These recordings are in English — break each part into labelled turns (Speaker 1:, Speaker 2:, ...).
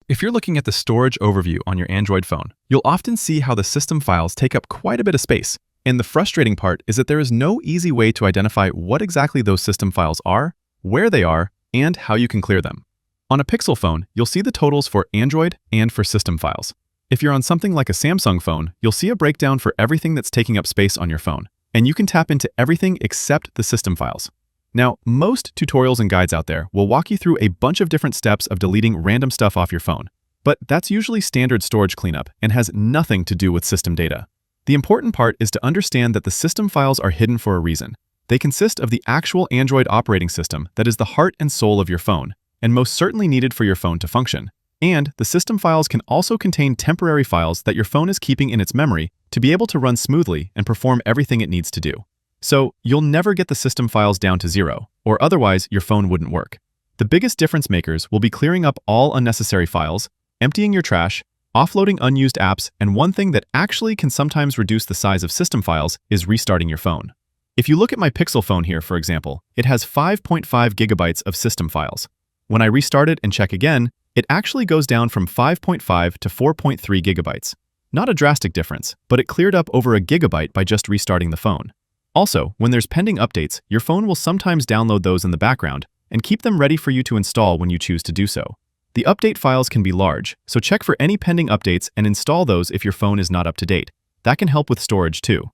Speaker 1: If you're looking at the storage overview on your Android phone, you'll often see how the system files take up quite a bit of space. And the frustrating part is that there is no easy way to identify what exactly those system files are, where they are, and how you can clear them. On a Pixel phone, you'll see the totals for Android and for system files. If you're on something like a Samsung phone, you'll see a breakdown for everything that's taking up space on your phone, and you can tap into everything except the system files. Now, most tutorials and guides out there will walk you through a bunch of different steps of deleting random stuff off your phone, but that's usually standard storage cleanup and has nothing to do with system data. The important part is to understand that the system files are hidden for a reason. They consist of the actual Android operating system that is the heart and soul of your phone, and most certainly needed for your phone to function. And the system files can also contain temporary files that your phone is keeping in its memory to be able to run smoothly and perform everything it needs to do. So you'll never get the system files down to zero, or otherwise your phone wouldn't work. The biggest difference makers will be clearing up all unnecessary files, emptying your trash, offloading unused apps, and one thing that actually can sometimes reduce the size of system files is restarting your phone. If you look at my Pixel phone here, for example, it has 5.5 gigabytes of system files. When I restart it and check again, it actually goes down from 5.5 to 4.3 gigabytes. Not a drastic difference, but it cleared up over a gigabyte by just restarting the phone. Also, when there's pending updates, your phone will sometimes download those in the background and keep them ready for you to install when you choose to do so. The update files can be large, so check for any pending updates and install those if your phone is not up to date. That can help with storage too.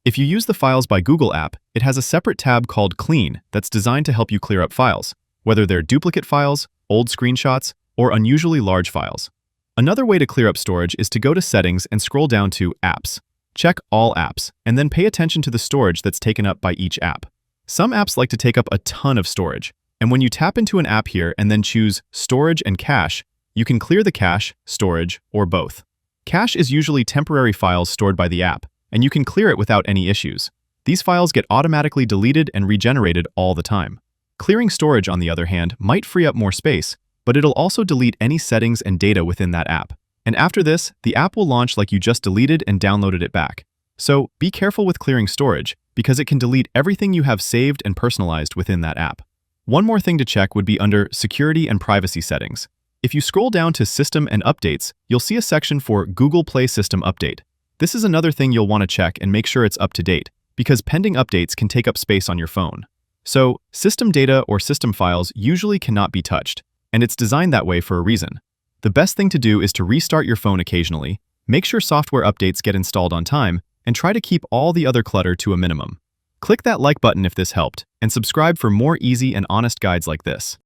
Speaker 1: If you use the Files by Google app, it has a separate tab called Clean that's designed to help you clear up files, whether they're duplicate files, old screenshots, or unusually large files. Another way to clear up storage is to go to Settings and scroll down to Apps. Check all apps, and then pay attention to the storage that's taken up by each app. Some apps like to take up a ton of storage, and when you tap into an app here and then choose Storage and Cache, you can clear the cache, storage, or both. Cache is usually temporary files stored by the app, and you can clear it without any issues. These files get automatically deleted and regenerated all the time. Clearing storage, on the other hand, might free up more space, but it'll also delete any settings and data within that app. And after this, the app will launch like you just deleted and downloaded it back. So be careful with clearing storage, because it can delete everything you have saved and personalized within that app. One more thing to check would be under Security and Privacy Settings. If you scroll down to System and Updates, you'll see a section for Google Play System Update. This is another thing you'll want to check and make sure it's up to date, because pending updates can take up space on your phone. So, system data or system files usually cannot be touched, and it's designed that way for a reason. The best thing to do is to restart your phone occasionally, make sure software updates get installed on time, and try to keep all the other clutter to a minimum. Click that like button if this helped, and subscribe for more easy and honest guides like this.